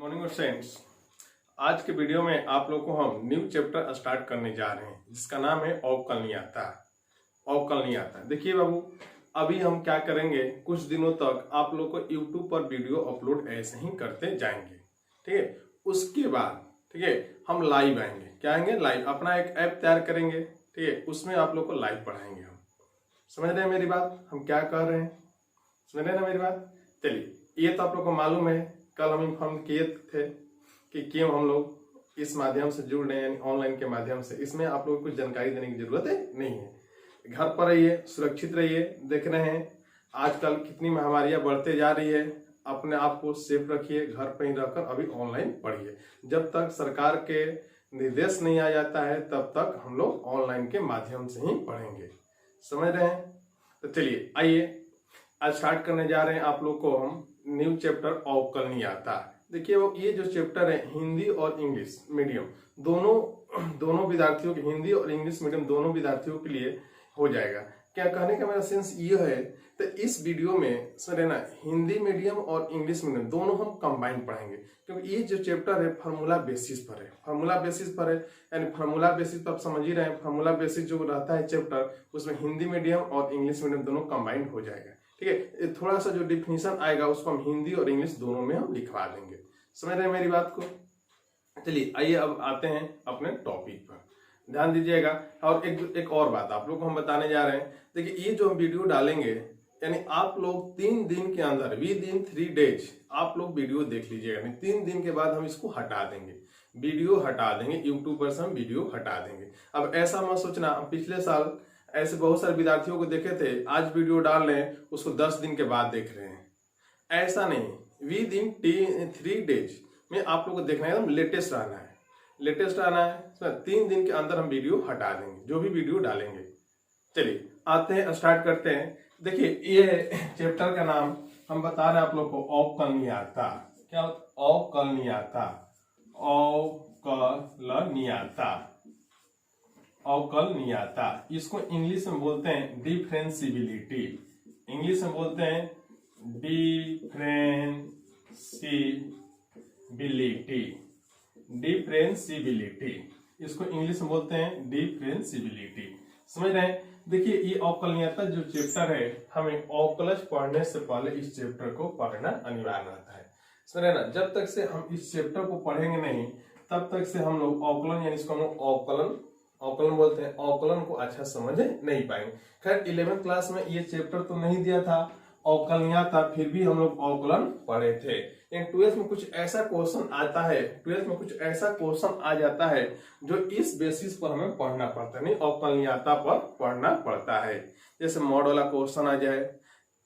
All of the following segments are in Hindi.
मॉर्निंग स्टूडेंट्स, आज के वीडियो में आप लोग को हम न्यू चैप्टर स्टार्ट करने जा रहे हैं जिसका नाम है अवकलनीयता। अवकलनीयता देखिए बाबू, अभी हम क्या करेंगे, कुछ दिनों तक आप लोग को यूट्यूब पर वीडियो अपलोड ऐसे ही करते जाएंगे। ठीक है, उसके बाद ठीक है हम लाइव आएंगे। क्या आएंगे? लाइव। अपना एक ऐप तैयार करेंगे, ठीक है, उसमें आप लोग को लाइव पढ़ाएंगे हम। समझ रहे हैं मेरी बात? हम क्या कर रहे हैं, समझ रहे हैं ना मेरी बात? चलिए, ये तो आप लोग को मालूम है, कल हम इन्फॉर्म किए थे कि क्यों हम लोग इस माध्यम से जुड़ रहे हैं, यानी ऑनलाइन के माध्यम से। इसमें आप लोगों को कुछ जानकारी देने की जरूरत नहीं है। घर पर रहिए, सुरक्षित रहिए। देख रहे हैं आजकल कितनी महामारियां बढ़ते जा रही है। अपने आप को सेफ रखिए, घर पर ही रहकर अभी ऑनलाइन पढ़िए। जब तक सरकार के निर्देश नहीं आ जाता है तब तक हम लोग ऑनलाइन के माध्यम से ही पढ़ेंगे। समझ रहे हैं? तो चलिए आइए, आज स्टार्ट करने जा रहे हैं आप लोग को हम न्यू चैप्टर अवकलनीयता। देखिए वो ये जो चैप्टर है हिंदी और इंग्लिश मीडियम दोनों विद्यार्थियों के, हिंदी और इंग्लिश मीडियम दोनों विद्यार्थियों के लिए हो जाएगा। क्या कहने का मेरा सेंस ये है, तो इस वीडियो में सर है ना, हिंदी मीडियम और इंग्लिश मीडियम दोनों हम कंबाइन पढ़ेंगे, क्योंकि ये जो चैप्टर है फार्मूला बेसिस पर है। फार्मूला बेसिस पर है, यानी फार्मूला बेसिस पर आप समझ ही रहे हैं। फार्मूला बेसिस जो रहता है चैप्टर, उसमें हिंदी मीडियम और इंग्लिश मीडियम दोनों कंबाइंड हो जाएगा। ठीक है, थोड़ा सा जो डिफिनीशन आएगा उसको हम हिंदी और इंग्लिश दोनों में हम लिखवा देंगे। समझ रहे हैं मेरी बात को? चलिए आइए अब आते हैं अपने टॉपिक पर, ध्यान दीजिएगा। और एक और बात आप लोग को हम बताने जा रहे हैं। देखिए ये जो हम वीडियो डालेंगे, यानी आप लोग 3 दिन के अंदर, विद इन 3 डेज आप लोग वीडियो देख लीजिएगा। यानी 3 दिन के बाद हम इसको हटा देंगे, वीडियो हटा देंगे, यूट्यूब पर से हम वीडियो हटा देंगे। अब ऐसा मत सोचना, पिछले साल ऐसे बहुत सारे विद्यार्थियों को देखे थे, आज वीडियो डाल रहे हैं उसको 10 दिन के बाद देख रहे हैं। ऐसा नहीं, विद इन 3 डेज में आप लोग को देखना है, एकदम लेटेस्ट रहना है, लेटेस्ट रहना है। 3 दिन के अंदर हम वीडियो हटा देंगे, जो भी वीडियो डालेंगे। चलिए आते हैं, स्टार्ट करते हैं। देखिए ये चैप्टर का नाम हम बता रहे हैं आप लोग को, अवकलनीयता। क्या? अवकलनीयता। अवकलनीयता, अवकलनीयता। इसको इंग्लिश में बोलते हैं डिफरेंशिबिलिटी। इंग्लिश में बोलते हैं डिफरेंशिबिलिटी। डिफरेंशिबिलिटी, इसको इंग्लिश में बोलते हैं डिफरेंशिबिलिटी। समझ रहे हैं? देखिए ये अवकलनीयता जो चैप्टर है, हमें अवकलज पढ़ने से पहले इस चैप्टर को पढ़ना अनिवार्य रहता है। समझ रहे ना? जब तक से हम इस चैप्टर को पढ़ेंगे नहीं तब तक से हम लोग अवकलन, यानी इसको हम लोग अवकलन बोलते हैं, अवकलन को अच्छा समझ नहीं पाएंगे। खैर 11th क्लास में ये चैप्टर तो नहीं दिया था अवकलनीयता, फिर भी हम लोग अवकलन पढ़े थे। लेकिन 12th में कुछ ऐसा क्वेश्चन आता है, 12th में कुछ ऐसा क्वेश्चन आ जाता है जो इस बेसिस पर हमें पढ़ना पड़ता है, नहीं अवकलनीयता पर पढ़ना पड़ता है। जैसे मॉड वाला क्वेश्चन आ जाए,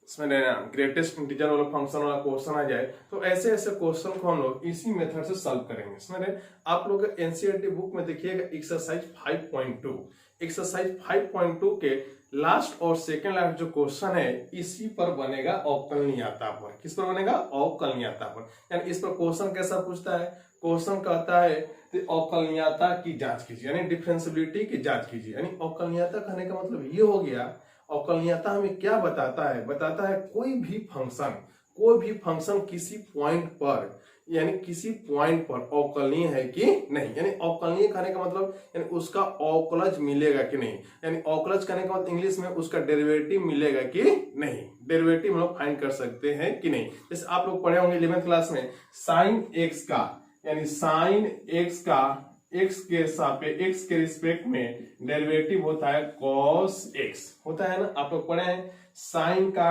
इसमें ग्रेटेस्ट इंटीजर वाला फंक्शन वाला क्वेश्चन आ जाए, तो ऐसे ऐसे क्वेश्चन को हम लोग इसी मेथड से सॉल्व करेंगे। समझ रहे? आप लोग एनसीईआरटी बुक में देखिएगा एक्सरसाइज 5.2, एक्सरसाइज 5.2 के लास्ट और सेकेंड लास्ट जो क्वेश्चन है इसी पर बनेगा, अवकलनीयता पर। किस पर बनेगा? अवकलनीयता पर। यानी इस पर क्वेश्चन कैसा पूछता है? क्वेश्चन कहता है अवकलनीयता की जांच कीजिए, यानी डिफरेंशिबिलिटी की जांच कीजिए। यानी अवकलनीयता कहने का मतलब ये हो गया, अवकलनीयता हमें क्या बताता है? बताता है कोई भी फंक्शन किसी पॉइंट पर, यानी किसी पॉइंट पर अवकलनीय है कि नहीं। यानी अवकलनीय कहने का मतलब यानी उसका अवकलज मिलेगा कि नहीं। यानी अवकलज कहने का मतलब इंग्लिश में उसका डेरिवेटिव मिलेगा कि नहीं, डेरिवेटिव हम लोग फाइंड कर सकते हैं कि नहीं। जैसे आप लोग पढ़े होंगे 11th क्लास में, साइन एक्स का, यानी साइन एक्स का x के रिस्पेक्ट में डेरिवेटिव होता है cos x, होता है ना? आप लोग पढ़े हैं साइन का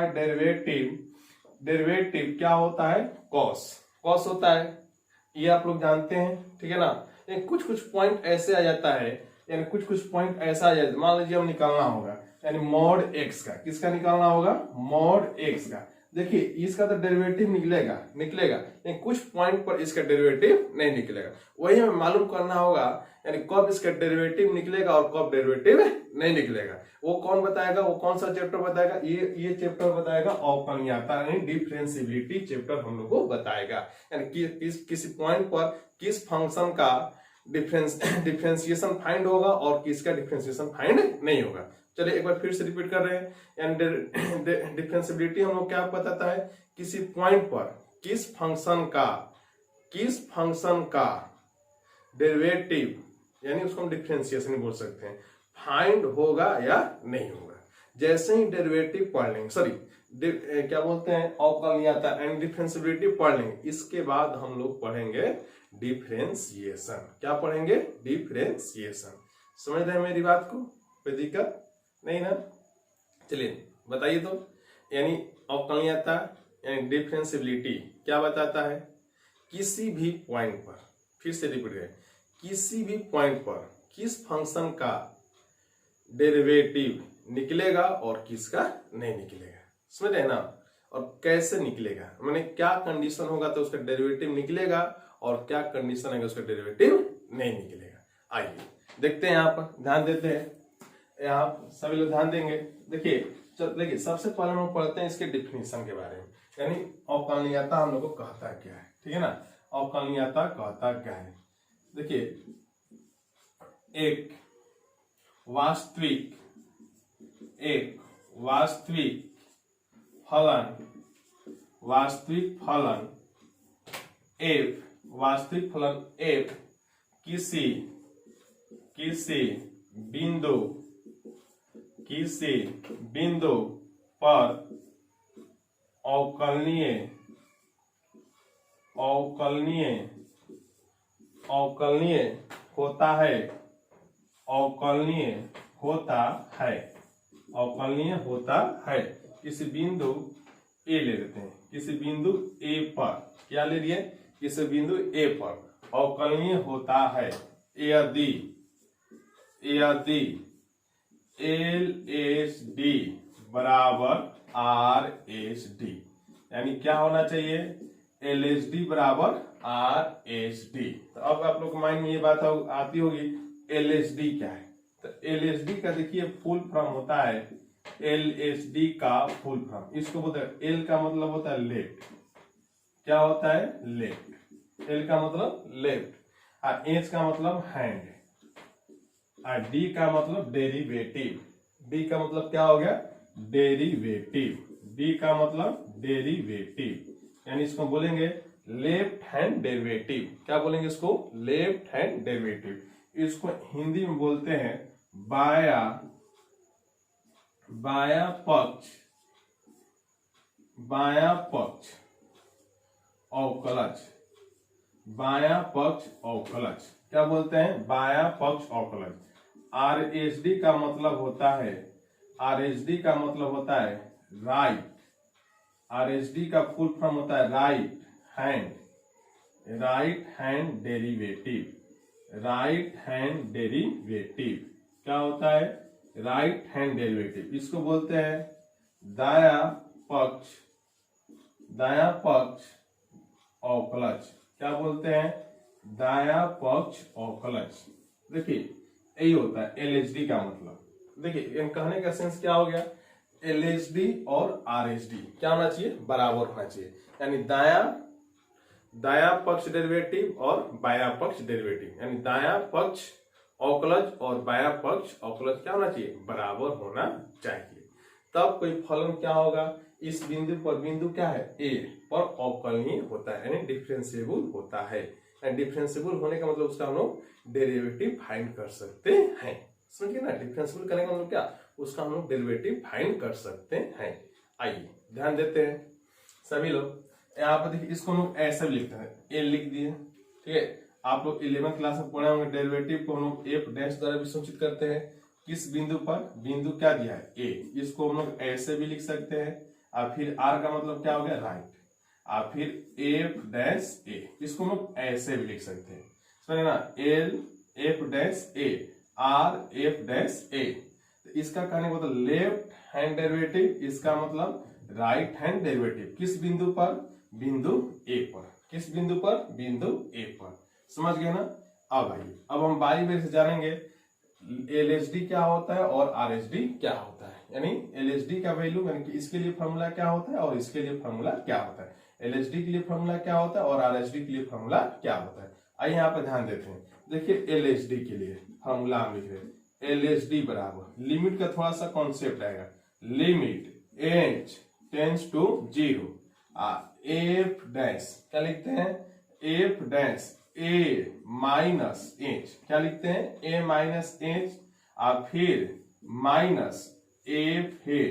डेरिवेटिव क्या होता है? cos होता है, ये आप लोग जानते हैं। ठीक है ना? कुछ पॉइंट ऐसे आ जाता है, यानी कुछ पॉइंट ऐसा आ जाता है, मान लीजिए हम निकालना होगा, यानी मॉड x का, किसका निकालना होगा? मॉड x का। देखिए इसका तो डेरिवेटिव निकलेगा, लेकिन कुछ पॉइंट पर इसका डेरिवेटिव नहीं निकलेगा। वही हमें मालूम करना होगा, यानी कब इसका डेरिवेटिव निकलेगा और कब डेरिवेटिव नहीं निकलेगा। वो कौन बताएगा? वो कौन सा चैप्टर बताएगा? ये चैप्टर बताएगा अवकलनीयता, यानी डिफरेंशिबिलिटी चैप्टर हम लोग को बताएगा। यानी किसी पॉइंट पर किस फंक्शन का डिफरेंशिएशन फाइंड होगा और किसका डिफरेंशिएशन फाइंड नहीं होगा। चलिए एक बार फिर से रिपीट कर रहे हैं, यानी डिफरेंशिबिलिटी हम लोग क्या बताता है? किसी पॉइंट पर किस फंक्शन का किस फंक्शन का डेरिवेटिव, यानी उसको हम डिफरेंशिएशन बोल सकते हैं, फाइंड होगा या नहीं होगा। जैसे ही डेरिवेटिव पढ़ लेंगे, सॉरी क्या बोलते हैं, अवकलनीयता एंड डिफरेंशिएबिलिटी पढ़ लेंगे, इसके बाद हम लोग पढ़ेंगे डिफरेंशिएशन। क्या पढ़ेंगे? डिफरेंशिएशन। समझ रहे हैं मेरी बात को? कोई दिक्कत नहीं ना? चलिए बताइए तो, यानी अवकलनीयता यानी डिफरेंशिएबिलिटी क्या बताता है? किसी भी पॉइंट पर, फिर से रिपीट करें, किसी भी पॉइंट पर किस फंक्शन का डेरिवेटिव निकलेगा और किसका नहीं निकलेगा। समझ रहे हैं ना? और कैसे निकलेगा, मैंने क्या कंडीशन होगा तो उसका डेरिवेटिव निकलेगा और क्या कंडीशन है उसका डेरिवेटिव नहीं निकलेगा। आइए देखते हैं, यहाँ पर ध्यान देते हैं, यहाँ सभी लोग ध्यान देंगे। देखिए सबसे पहले हम पढ़ते हैं इसके डिफिनीशन के बारे में, यानी अवकलनीयता हम लोग को कहता क्या है, ठीक है ना? अवकलनीयता कहता क्या है? देखिए, एक वास्तविक फलन f किसी बिंदु पर अवकलनीय होता है। किसी बिंदु ए ले लेते हैं, किसी बिंदु ए पर, क्या ले लिए? किसी बिंदु ए पर अवकलनीय होता है यदि LSD बराबर RSD, यानी क्या होना चाहिए? LSD बराबर RSD। तो अब आप लोग माइंड में ये बात आती होगी, LSD क्या है? तो LSD का देखिए फुल फॉर्म होता है, LSD का फुल फॉर्म इसको बोलते हैं, L का मतलब होता है लेफ्ट, क्या होता है? लेफ्ट। L का मतलब लेफ्ट, और H का मतलब हैंड, और D का मतलब डेरिवेटिव। D का मतलब क्या हो गया? डेरिवेटिव। D का मतलब डेरिवेटिव, यानी इसको बोलेंगे लेफ्ट हैंड डेरिवेटिव। क्या बोलेंगे इसको? Left hand derivative. इसको हिंदी में बोलते हैं बाया पक्ष अवकलज। क्या बोलते हैं? बाया पक्ष अवकलज। RSD का मतलब होता है, राइट। RSD का फुल फॉर्म होता है राइट हैंड डेरिवेटिव। क्या होता है? Right hand derivative. इसको बोलते हैं दाया पक्ष अवकलज। क्या बोलते हैं? दाया पक्ष अवकलज। देखिए यही होता है LSD का मतलब। देखिए कहने का सेंस क्या हो गया? LSD और RSD क्या होना चाहिए? बराबर होना चाहिए, यानी दाया पक्ष डेरिवेटिव और बाया पक्ष डेरिवेटिव, यानी दाया पक्ष अवकलज और बाया पक्ष अवकलज क्या होना चाहिए? बराबर होना चाहिए। तब कोई फलन क्या होगा? इस बिंदु पर, बिंदु क्या है? A पर अवकलनीय होता है, यानी डिफरेंशिएबल होता है। डिफरेंशिएबल होने का मतलब उसका हम लोग डेरिवेटिव फाइंड कर सकते हैं। समझिए ना? डिफरेंशिएबल करने का मतलब क्या? उसका हम लोग डेरिवेटिव फाइंड कर सकते हैं। आइए ध्यान देते हैं सभी लोग। यहाँ पर देखिए, इसको हम लोग ऐसे भी लिखते हैं, ए लिख दिए, ठीक है? आप लोग 11th क्लास में पढ़े होंगे, डेरिवेटिव को हम लोग एफ डैश द्वारा भी सूचित करते हैं। किस बिंदु पर? बिंदु क्या दिया है? ए। इसको हम लोग ऐसे भी लिख सकते हैं, और फिर आर का मतलब क्या हो गया? राइट, और फिर एफ डैश ए, इसको हम लोग ऐसे भी लिख सकते हैं। समझे ना? एल एफ डैश ए, आर एफ डैश ए। तो इसका कहने का मतलब लेफ्ट हैंड डेरिवेटिव, इसका मतलब राइट हैंड डेरिवेटिव। किस बिंदु पर? बिंदु ए पर। किस बिंदु पर? बिंदु ए पर। समझ गए ना? अब आइए, अब हम बारी बारी से जानेंगे LSD क्या होता है और RSD क्या होता है, यानी LSD का वैल्यू, यानी कि इसके लिए फॉर्मूला क्या होता है और इसके लिए फॉर्मूला क्या होता है। LSD के लिए फॉर्मूला क्या होता है और RSD के लिए फॉर्मूला क्या होता है। आइए यहाँ पे ध्यान देते हैं। देखिए LSD के लिए फॉर्मूला हम लिख रहे हैं, LSD बराबर, लिमिट का थोड़ा सा कॉन्सेप्ट आएगा, लिमिट h tends to 0, f dash क्या लिखते हैं? F dash a minus h, क्या लिखते हैं, ए माइनस एच, और फिर माइनस एफ है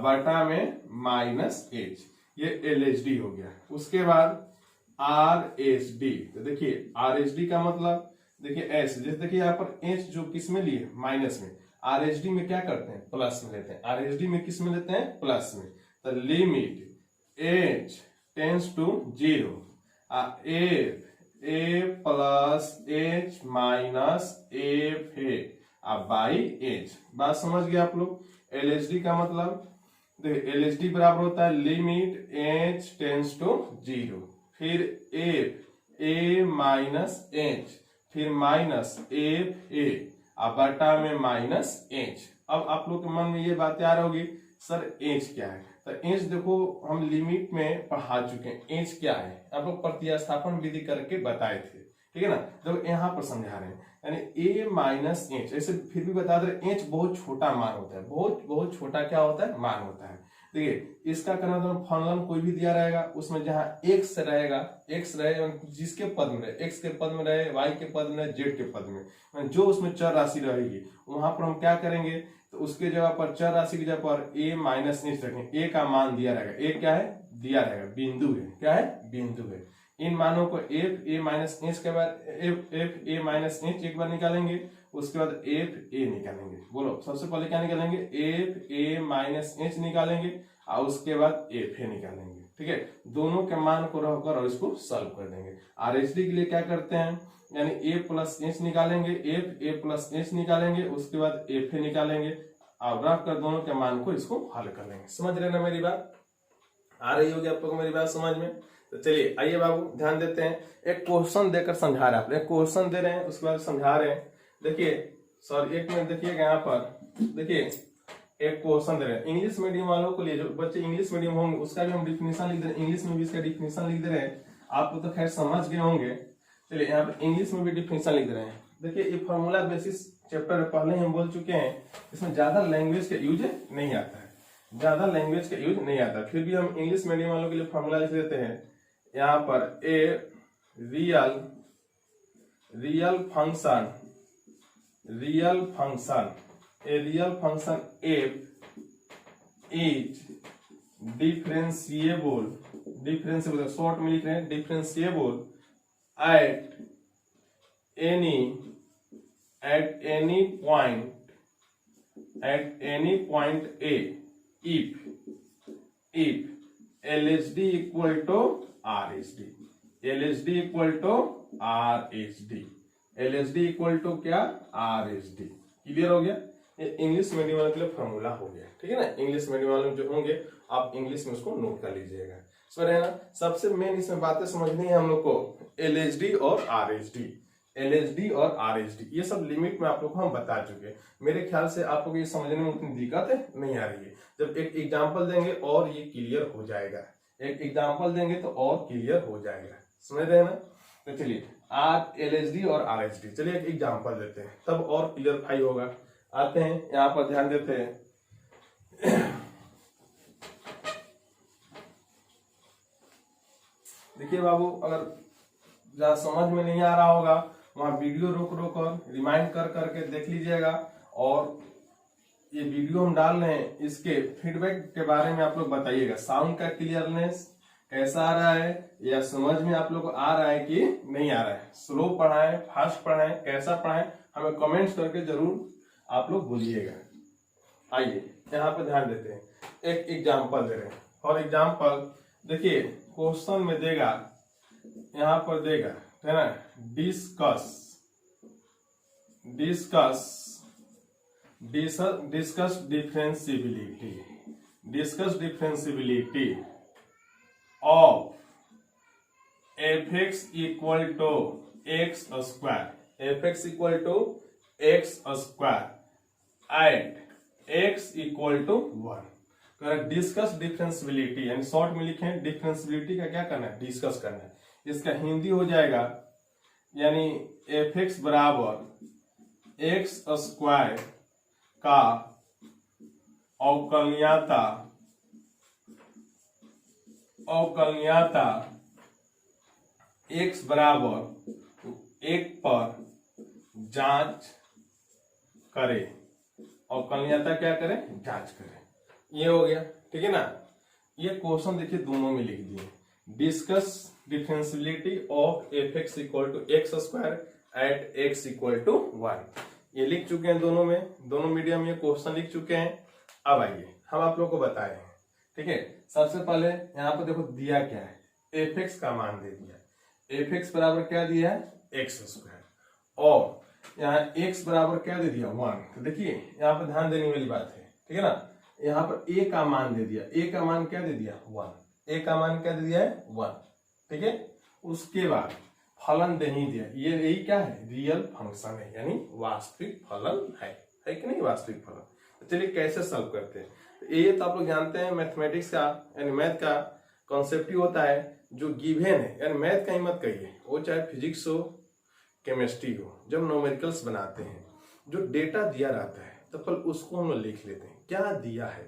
बटा में माइनस एच, ये एलएचडी हो गया। उसके बाद आर एच डी, तो देखिए आर एच डी का मतलब देखिए एस, जैसे देखिए यहाँ पर एच जो किस में लिए माइनस में, आर एच डी में क्या करते हैं, प्लस में लेते हैं, आर एच डी में किस में लेते हैं, प्लस में। तो limit h tends to 0 f a plus h minus f है बाई एच। बात समझ गए आप लोग। एलएचडी का मतलब देखिए एलएचडी बराबर होता है लिमिट एच टेंस टू 0, फिर एफ ए माइनस एच, फिर माइनस एफ ए बटा में माइनस एच। अब आप लोग के मन में ये बातें आ रही होगी, सर एच क्या है, तो एच देखो हम लिमिट में पढ़ा चुके हैं, एच क्या है आप लोग प्रतिस्थापन विधि करके बताए थे, ठीक है ना। तो यहाँ पर समझा रहे हैं, यानी ए माइनस एच, ऐसे फिर भी बता दे एच बहुत छोटा मान होता है, बहुत छोटा क्या होता है, मान होता है। देखिए इसका करना तो फॉर्मूला कोई भी दिया रहेगा, उसमें जहां एक्स रहेगा, एक्स रहे जिसके पद में रहे, एक्स के पद में रहे, वाई के पद में रहे, जेड के पद में, जो उसमें चर राशि रहेगी वहां पर हम क्या करेंगे, तो उसके जगह पर चर राशि की जगह पर ए माइनस एच रखेंगे। ए का मान दिया रहेगा, ए क्या है, दिया रहेगा, बिंदु है, क्या है, बिंदु है। इन मानों को एफ ए माइनस एच के बाद एफ ए माइनस एच एक बार निकालेंगे, उसके बाद एफ ए निकालेंगे। बोलो सबसे पहले क्या निकालेंगे, एफ ए माइनस एच निकालेंगे और उसके बाद एफ ए निकालेंगे, ठीक है। दोनों के मान को रखकर और इसको सॉल्व कर देंगे। आरएचडी के लिए क्या करते हैं, यानी ए प्लस एच निकालेंगे, एफ ए प्लस एच निकालेंगे, उसके बाद एफ ए निकालेंगे और रख कर दोनों के मान को इसको हल कर लेंगे। समझ रहे ना मेरी बात, आ रही होगी आप लोग को मेरी बात समझ में। तो चलिए आइए बाबू ध्यान देते हैं, एक क्वेश्चन देकर समझा रहे हैं, एक क्वेश्चन दे रहे हैं उसके बाद समझा रहे हैं। देखिए सर एक मिनट देखिएगा, यहाँ पर देखिए एक क्वेश्चन दे रहे हैं इंग्लिश मीडियम वालों को लिए, जो बच्चे इंग्लिश मीडियम होंगे उसका भी हम डिफिनेशन लिख दे रहे हैं, इंग्लिश में भी इसका डिफिनेशन लिख दे रहे हैं, आप तो खैर समझ गए होंगे। चलिए यहाँ पर इंग्लिश में भी डिफिनेशन लिख दे रहे हैं। देखिए ये फॉर्मूला बेसिस चैप्टर पहले ही हम बोल चुके हैं, इसमें ज्यादा लैंग्वेज का यूज नहीं आता है, ज्यादा लैंग्वेज का यूज नहीं आता, फिर भी हम इंग्लिश मीडियम वालों के लिए फॉर्मूला लिख देते हैं। यहाँ पर a real function F is differentiable short में लिख रहे हैं, differentiable at any point A if LHD equal to RHD, LHD equal to RHD, LHD equal to क्या, RHD। क्लियर हो गया, ये इंग्लिश मीडियम वाले के लिए फॉर्मूला हो गया, ठीक है ना। इंग्लिश मीडियम वाले जो होंगे आप इंग्लिश में उसको नोट कर लीजिएगा, समझ रहे ना। सबसे मेन इसमें बातें समझनी है हम लोग को, LHD और RHD, LHD और RHD ये सब लिमिट में आप लोग को हम बता चुके हैं। मेरे ख्याल से आप लोग ये समझने में उतनी दिक्कत नहीं आ रही है, जब एक एग्जांपल देंगे और ये क्लियर हो जाएगा, एक एग्जांपल देंगे तो और क्लियर हो जाएगा, समझ रहे हैं ना। तो चलिए LHD और RHD, चलिए एक एग्जांपल देते हैं तब और क्लियरफाई होगा। आते हैं यहाँ पर, ध्यान देते हैं। देखिए बाबू, अगर जहाँ समझ में नहीं आ रहा होगा वहां वीडियो रोक कर रिमाइंड कर करके देख लीजिएगा, और ये वीडियो हम डाल रहे हैं इसके फीडबैक के बारे में आप लोग बताइएगा, साउंड का क्लियरनेस कैसा आ रहा है, या समझ में आप लोग को आ रहा है कि नहीं आ रहा है, स्लो पढ़ाएं फास्ट पढ़ाएं कैसा पढ़ाएं, हमें कमेंट्स करके जरूर आप लोग बोलिएगा। आइए यहाँ पे ध्यान देते हैं, एक एग्जाम्पल दे रहे हैं। फॉर एग्जाम्पल देखिए क्वेश्चन में देगा, यहाँ पर देगा है ना, discuss differentiability of fx equal to x square at x equal to 1। Discuss differentiability, यानी शॉर्ट में लिखे डिफरेंशिबिलिटी का क्या करना है, डिस्कस करना है। इसका हिंदी हो जाएगा, यानी fx बराबर एक्स स्क्वायर का अवकलनीयता x बराबर 1 पर जांच करे, अवकलनीयता क्या करे, जांच करे। ये हो गया, ठीक है ना। ये क्वेश्चन देखिए दोनों में लिख दिए, discuss differentiability of f x equal to x square at x equal to 1। ये लिख चुके हैं दोनों में, दोनों मीडियम में क्वेश्चन लिख चुके हैं। अब आइए हम आप लोग को बताए हैं, ठीक है। सबसे पहले यहाँ पर देखो दिया क्या है, एफ एक्स का मान दे दिया, एफ एक्स बराबर क्या दिया है, एक्स स्क्वायर, और यहाँ x बराबर क्या दे दिया, 1। तो देखिए यहाँ पर ध्यान देने वाली बात है, ठीक है ना। यहाँ पर a का मान दे दिया, a का मान क्या दे दिया, 1, a का मान क्या दे दिया है, 1, ठीक है। उसके बाद फलन दे नहीं दिया, ये यही क्या है, रियल फंक्शन है, यानी वास्तविक फलन है कि नहीं, वास्तविक फलन। तो चलिए कैसे सॉल्व करते हैं। तो ये तो आप लोग जानते हैं मैथमेटिक्स का यानी मैथ का कॉन्सेप्ट ही होता है जो गिवन है, यानी मैथ का ही मत कहिए, वो चाहे फिजिक्स हो केमिस्ट्री हो, जब न्यूमेरिकल्स बनाते हैं जो डेटा दिया रहता है तो पहले उसको हम लिख लेते हैं, क्या दिया है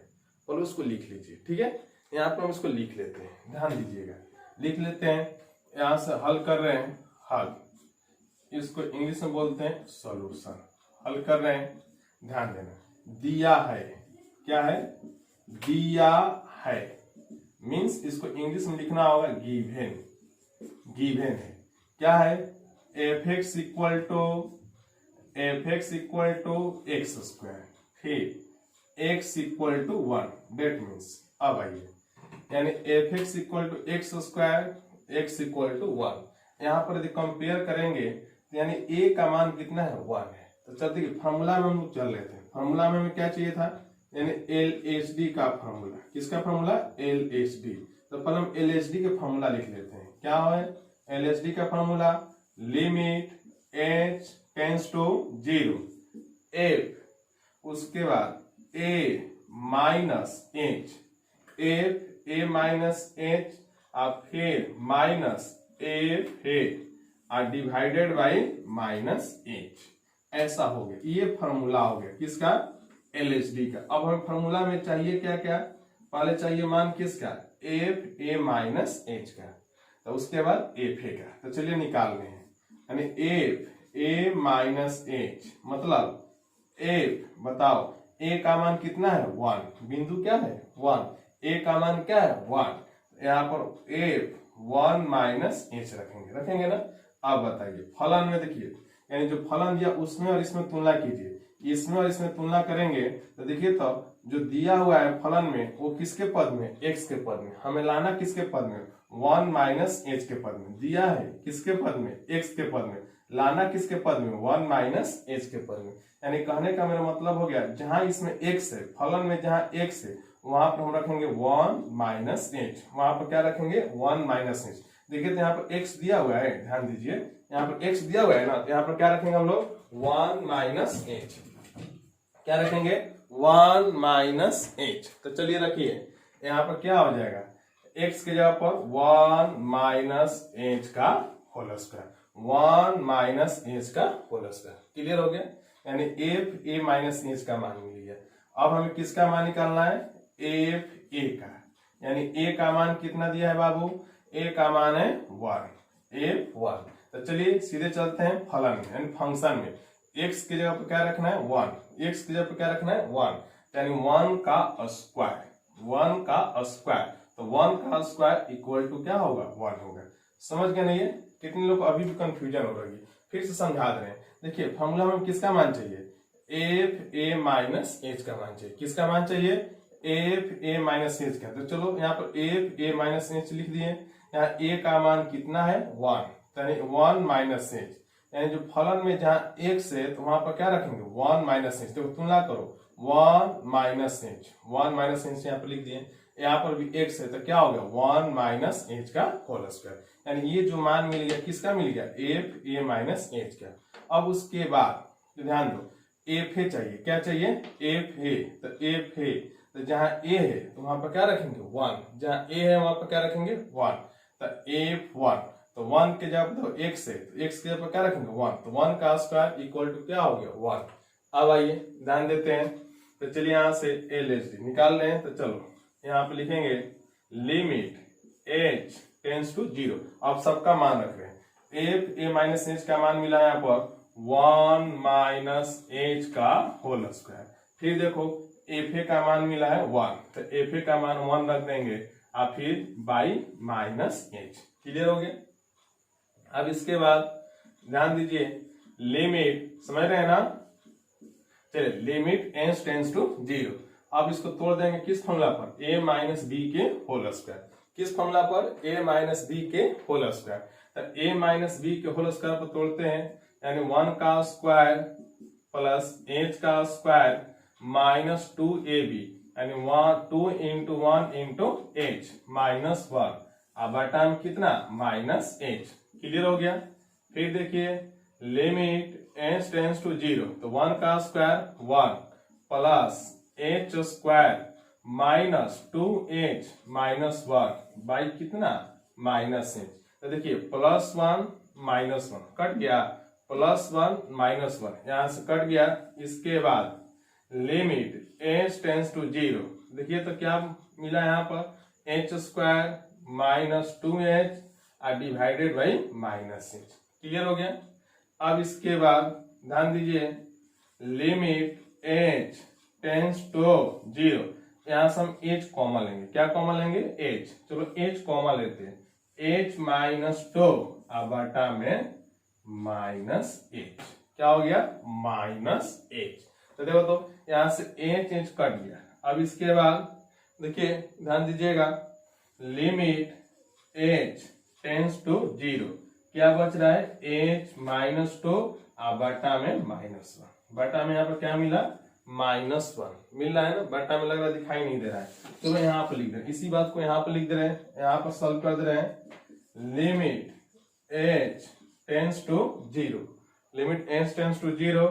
पहले उसको लिख लीजिए, ठीक है। यहाँ पर हम इसको लिख लेते हैं, ध्यान दीजिएगा, लिख लेते हैं। यहाँ से हल कर रहे हैं, हल, इसको इंग्लिश में बोलते हैं सॉल्यूशन, हल कर रहे हैं, ध्यान देना। दिया है, क्या है, दिया है मीन्स इसको इंग्लिश में लिखना होगा गिवन, गिवन है, क्या है, f x equal to x square, फिर x equal to 1, that means, अब आइए, यानी f x equal to x square, x equal to 1। यहाँ पर यदि कंपेयर करेंगे तो यानी ए का मान कितना है, 1 है। तो चलते फॉर्मूला में हम लोग चल रहे थे, फॉर्मूला में हमें क्या चाहिए था, यानी LHD का फॉर्मूला, किसका फॉर्मूला, LHD। तो पहले हम LHD के फॉर्मूला लिख लेते हैं, क्या है LHD का formula, limit h tends to 0 f, उसके बाद a minus h, f a minus h, और फिर माइनस f है और डिवाइडेड बाई माइनस h, ऐसा हो गया। ये फॉर्मूला हो गया किसका, LHD का। अब हमें फॉर्मूला में चाहिए क्या क्या, पहले चाहिए मान किसका, f a माइनस h का, तो उसके बाद f a का। तो चलिए निकाल रहे हैं, यानी एफ ए माइनस एच, मतलब एफ, बताओ ए का मान कितना है, 1, बिंदु क्या है 1, ए का मान क्या है 1, यहाँ पर एफ 1 माइनस एच रखेंगे ना। अब बताइए फलन में देखिए, यानी जो फलन दिया उसमें और इसमें तुलना कीजिए, इसमें और इसमें तुलना करेंगे तो देखिए तो जो दिया हुआ है फलन में वो किसके पद में, एक्स के पद में, हमें लाना किसके पद में, 1 माइनस एच के पद में, दिया है किसके पद में, एक्स के पद में, लाना किसके पद में, 1 माइनस एच के पद में। यानी कहने का मेरा मतलब हो गया, जहां इसमें एक्स है, फलन में जहां एक्स है वहां पर हम रखेंगे 1 माइनस एच, वहां पर क्या रखेंगे 1 माइनस एच। देखिए तो यहाँ पर एक्स दिया हुआ है, ध्यान दीजिए, यहाँ पर एक्स दिया हुआ है ना, यहाँ पर क्या रखेंगे हम लोग 1 माइनस एच, क्या रखेंगे 1 माइनस एच। तो चलिए रखिए यहाँ पर क्या हो जाएगा, x के जगह पर 1 माइनस एच का होल स्क्वायर, 1 माइनस एच का होल स्क्वायर, क्लियर हो गया। यानी एफ ए माइनस एच का मान मिल गया। अब हमें किसका मान निकालना है, एफ ए का, यानी ए का मान कितना दिया है बाबू, ए का मान है 1, एफ 1। तो चलिए सीधे चलते हैं फलन में, यानी फंक्शन में, x की जगह पर क्या रखना है 1, x की जगह पर क्या रखना है 1, यानी 1 का स्क्वायर, 1 का स्क्वायर, तो 1 का स्क्वायर इक्वल टू क्या होगा 1 होगा। समझ गए नहीं है, कितने लोग अभी भी कंफ्यूजन हो रही है, फिर से समझा दे रहे हैं। देखिए फॉर्मूला में किसका मान चाहिए, एफ ए माइनस एच का मान चाहिए, किसका मान चाहिए, एफ ए माइनस एच का। तो चलो यहाँ पर एफ ए माइनस एच लिख दिए, यहाँ ए का मान कितना है 1, यानी 1 माइनस एच, यानी जो फलन में जहाँ एक्स है तो वहां पर क्या रखेंगे 1 माइनस एच। देखो तुलना करो 1 माइनस एच, 1 माइनस एच यहाँ पर लिख दिए, यहाँ पर भी एक्स है तो क्या हो गया 1 माइनस एच का होल स्क्वायर, यानी ये जो मान मिल गया किसका मिल गया, एफ ए माइनस एच का। अब उसके बाद तो ध्यान दो एफ ए चाहिए, क्या चाहिए एफ ए, तो एफ ए, तो जहाँ ए है तो वहां पर क्या रखेंगे 1, जहाँ ए है वहां पर क्या रखेंगे 1, तो एफ 1, तो 1 के जगह तो x है, तो x के जगह पर क्या रखेंगे 1, तो 1 का स्क्वायर इक्वल टू क्या हो गया 1। अब आइए ध्यान देते हैं, तो चलिए यहाँ से LHD निकाल रहे हैं, तो चलो यहाँ पे लिखेंगे लिमिट h टेंस टू 0, अब सबका मान रख रहे हैं, एफ ए माइनस एच का मान मिला यहाँ पर 1 माइनस एच का होल स्क्वायर। फिर देखो एफ ए का मान मिला है 1, तो एफ ए का मान 1 रख देंगे और फिर बाई माइनस एच। क्लियर हो गया। अब इसके बाद ध्यान दीजिए लिमिट, समझ रहे हैं ना, चलिए लिमिट एच टेंस टू 0। अब इसको तोड़ देंगे किस फॉर्मूला पर, ए माइनस बी के होल स्क्वायर। किस फॉर्मूला पर, ए माइनस बी के होल स्क्वायर। तो ए माइनस बी के होल स्क्वायर पर तोड़ते हैं, यानी 1 का स्क्वायर प्लस एच का स्क्वायर माइनस 2ab, यानी 2 इंटू 1 इंटू एच माइनस 1, अब बटा में कितना माइनस एच। क्लियर हो गया। फिर देखिए लिमिट एच टेंस टू 0, तो 1 का square 1 plus H square minus 2h minus 1 by कितना माइनस एच। तो देखिए प्लस 1 माइनस 1 कट गया, प्लस 1 माइनस 1 यहां से कट गया। इसके बाद लिमिट एच टेंस टू 0, देखिए तो क्या मिला यहाँ पर H square minus 2h divided by minus H. Clear हो गया। अब इसके बाद ध्यान दीजिए लिमिट एच टेंस टू 0, यहां से हम एच कॉमन लेंगे। क्या कॉमन लेंगे, एच। चलो एच कॉमन लेते हैं, एच माइनस 2 बटा में माइनस एच। क्या हो गया माइनस एच। तो देखो तो यहां से एच एच कट गया। अब इसके बाद देखिए ध्यान दीजिएगा लिमिट एच टेंस टू 0, क्या बच रहा है एच माइनस 2 बटा में माइनस 1। बटा में यहाँ पर क्या मिला माइनस 1 मिल रहा है ना, बटा में लग रहा है दिखाई नहीं दे रहा है, तो मैं यहाँ पर लिख दे, इसी बात को यहाँ पर लिख दे रहे हैं, यहाँ पर सॉल्व कर दे रहे हैं। Limit h tends to 0, limit h tends to 0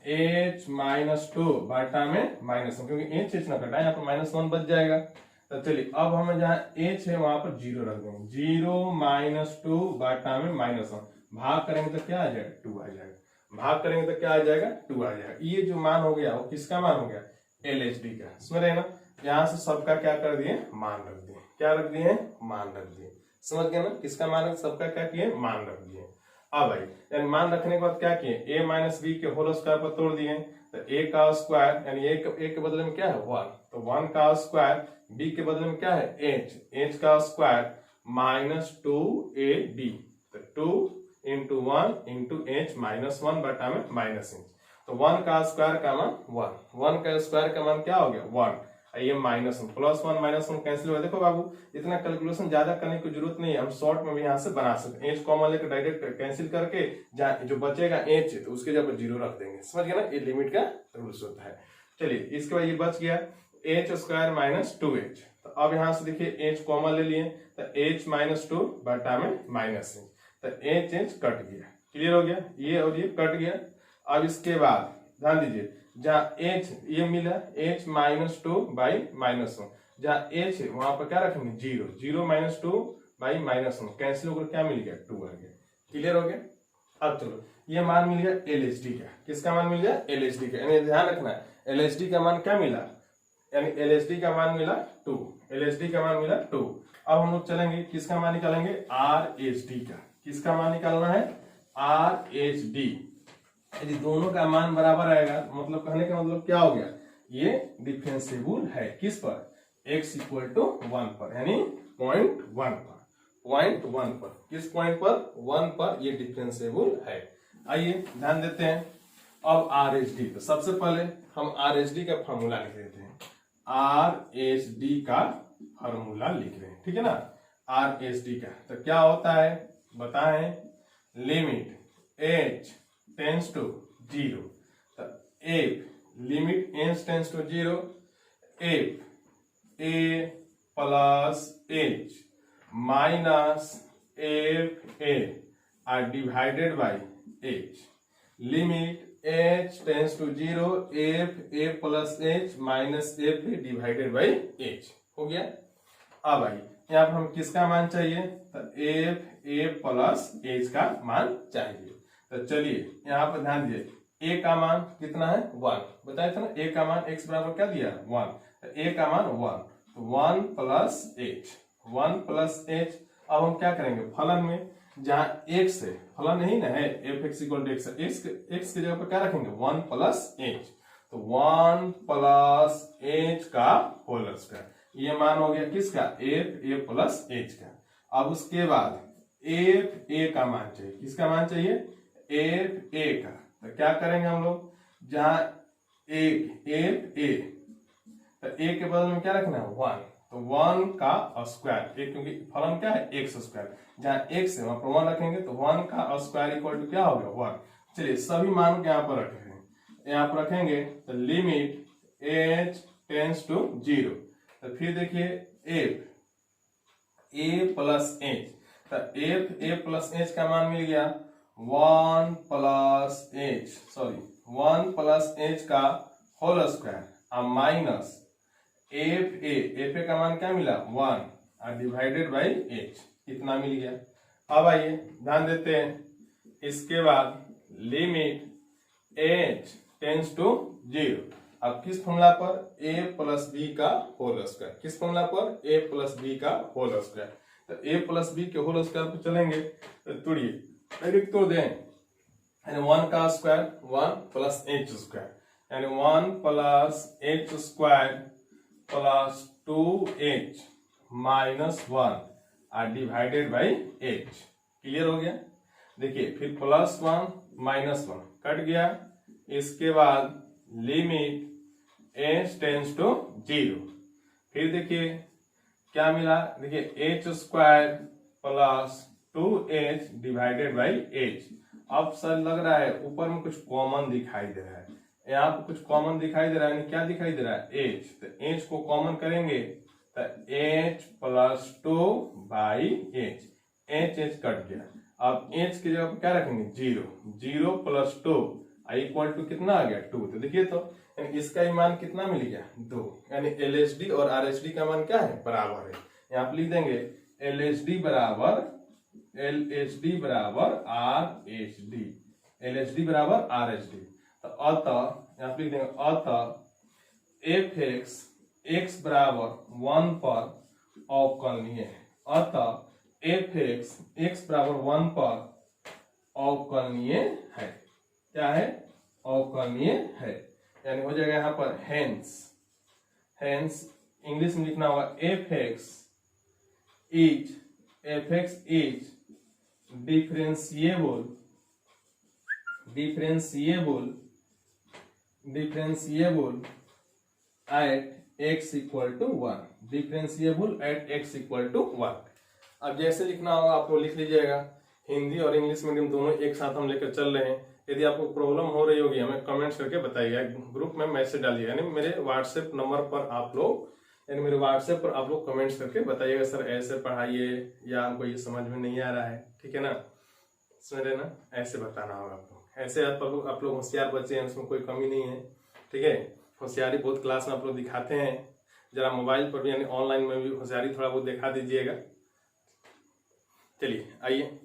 h minus 2 बटा में माइनस 1, क्योंकि एच एच ना कटा यहाँ पर माइनस 1 बच जाएगा। तो चलिए अब हमें जहाँ एच है वहां पर 0 रख देंगे, 0 माइनस 2 बटा में माइनस 1, भाग करेंगे तो क्या आ जाएगा 2 आ जाएगा, भाग करेंगे तो क्या आ जाएगा 2 आ जाएगा। ये जो मान हो गया वो किसका मान हो गया एलएचडी का, समझ रहे हैं ना। यहाँ से सबका क्या कर दिए मान रख दिए, क्या रख दिए मान रख दिए, समझ गए ना, किसका मान सबका क्या किए मान रख दिए। अब भाई यानी मान रखने के बाद क्या किए ए माइनस बी के होल स्क्वायर पर तोड़ दिए, तो ए का स्क्वायर यानी ए के बदले में क्या है 1, तो 1 का स्क्वायर बी के बदले में क्या है एच, एच का स्क्वायर माइनस 2ab, तो 2 इंटू 1 इंटू एच माइनस 1 बटा में माइनस एच। तो 1 का स्क्वायर का मान 1, 1 का स्क्वायर का मान क्या हो गया 1, ये माइनस 1 प्लस 1 माइनस 1 कैंसिल हुआ। देखो बाबू इतना कैलकुलेशन ज्यादा करने की जरूरत नहीं है, हम शॉर्ट में भी यहाँ से बना सकते हैं। एच कॉमन लेकर डायरेक्ट कैंसिल करके जो बचेगा एच तो उसके जगह 0 रख देंगे, समझ गए ना, ये लिमिट का रूल्स होता है। चलिए इसके बाद ये बच गया एच स्क्वायर माइनस 2h, तो अब यहाँ से देखिए एच कॉमन ले लिए, तो एच माइनस 2 बटा में माइनस एच, तो एच एच कट गया। क्लियर हो गया, ये और ये कट गया। अब इसके बाद ध्यान दीजिए जहाँ एच ये मिला एच माइनस 2 बाई माइनस 1, जहाँ एच है वहां पर क्या रखेंगे 0, 0 माइनस 2 बाई माइनस 1 कैंसिल होकर क्या मिल गया 2 आ गया। क्लियर हो गया। अब चलो ये मान मिल गया एलएचडी का, किसका मान मिल गया एलएचडी का, यानी ध्यान रखना है एलएचडी का मान क्या मिला, यानी एलएचडी का मान मिला 2, एलएचडी का मान मिला 2। अब हम लोग चलेंगे किसका मान निकालेंगे आरएचडी का, किसका मान निकालना है आरएचडी। यदि दोनों का मान बराबर आएगा मतलब कहने का मतलब क्या हो गया ये डिफरेंशिएबल है, किस पर x इक्वल टू 1 पर, यानी 0.1 पर, 0.1 पर, किस पॉइंट पर 1 पर ये डिफरेंशिएबल है। आइए ध्यान देते हैं अब आरएचडी, तो सबसे पहले हम आरएचडी का फॉर्मूला लिख देते हैं, आरएचडी का फॉर्मूला लिख रहे हैं, ठीक है ना। आरएचडी का तो क्या होता है बताएं, लिमिट h टेंस टू 0, तो f limit h tends to 0 f a plus h minus f a r divided by h, limit h tends to 0 f a plus h minus f a divided by h हो गया। अब भाई यहाँ पर हम किसका मान चाहिए, तो एफ ए प्लस एच का मान चाहिए। तो चलिए यहाँ पर ध्यान दीजिए ए का मान कितना है 1, बताया था ना, ए का मान x बराबर क्या दिया 1, तो ए का मान 1, तो 1 प्लस एच, 1 प्लस एच। अब हम क्या करेंगे फलन में जहां x से फलन नहीं ना है f x equal to x, x की जगह पर क्या रखेंगे 1 प्लस एच, तो 1 प्लस एच का होल स्क्वायर, ये मान हो गया किसका एफ ए प्लस एच का। अब उसके बाद एफ ए का मान चाहिए, किसका मान चाहिए एफ ए का, तो क्या करेंगे हम लोग, जहां एक एफ ए, तो ए के बदल में क्या रखना है 1, तो 1 का स्क्वायर, एक क्योंकि फलन क्या है एक्स स्क्वायर, जहां एक्स है वहां पर 1 रखेंगे तो 1 का स्क्वायर इक्वल टू क्या हो गया 1। चलिए सभी मान को यहाँ पर रखेंगे, यहाँ पर रखेंगे तो लिमिट h टेंस टू 0, तो फिर देखिए एफ ए प्लस एच, तो एफ ए प्लस एच का मान मिल गया 1 plus h, sorry 1 plus h का whole square minus f a का मान क्या मिला 1 और डिवाइडेड बाई एच, इतना मिल गया। अब आइए ध्यान देते हैं, इसके बाद लिमिट एच टेंस टू 0, अब किस फॉर्मूला पर a प्लस बी का होल स्क्वायर, किस फॉर्मूला पर a प्लस बी का होल स्क्वायर, तो a प्लस बी के होल स्क्वायर पर चलेंगे तो तोड़िए, डायरेक्ट तोड़ दें, यानी 1 का स्क्वायर 1 प्लस एच स्क्वायर, यानी 1 plus H square plus 2h minus 1 और डिवाइडेड बाई h, क्लियर हो गया। देखिए फिर प्लस 1 माइनस 1 कट गया, इसके बाद लिमिट h टेंस टू 0, फिर देखिए क्या मिला, देखिए h square plus 2h divided by h। अब सर लग रहा है ऊपर में कुछ कॉमन दिखाई दे रहा है, यहाँ पे कुछ कॉमन दिखाई दे रहा है, क्या दिखाई दे रहा है h, तो h को कॉमन करेंगे तो h plus 2 by h, h cut गया, अब h की जगह पर क्या रखेंगे 0, 0 प्लस 2 इक्वल टू कितना आ गया 2, तो देखिए तो इसका ही मान कितना मिल गया 2, यानी LHD और RHD का मान क्या है बराबर है, यहाँ पे लिख देंगे LHD बराबर RHD, LHD बराबर RHD, तो अतः यहाँ पे लिख देंगे अतः एफ एक्स बराबर 1 पर अवकलनीय है, अतः एफ एक्स बराबर 1 पर अवकलनीय है, क्या है अवकलनीय है, यानी हो जाएगा यहाँ पर हेंस इंग्लिश में लिखना होगा f x is differentiable at x equal to 1, differentiable at x equal to 1। अब जैसे लिखना होगा आप लोग लिख लीजिएगा, हिंदी और इंग्लिश मीडियम दोनों एक साथ हम लेकर चल रहे हैं। यदि आपको प्रॉब्लम हो रही होगी हमें कमेंट्स करके बताइएगा, ग्रुप में मैसेज डालिएगा, यानी मेरे व्हाट्सएप नंबर पर आप लोग, यानी मेरे व्हाट्सएप पर आप लोग कमेंट्स करके बताइएगा सर ऐसे पढ़ाइए या हमको ये समझ में नहीं आ रहा है, ठीक है ना, समझ रहे ना, ऐसे बताना होगा आप लोग, ऐसे आप लोग होशियार बच्चे हैं, उसमें कोई कमी नहीं है, ठीक है, होशियारी बहुत क्लास में आप लोग दिखाते हैं, जरा मोबाइल पर भी यानी ऑनलाइन में भी होशियारी थोड़ा बहुत दिखा दीजिएगा। चलिए आइए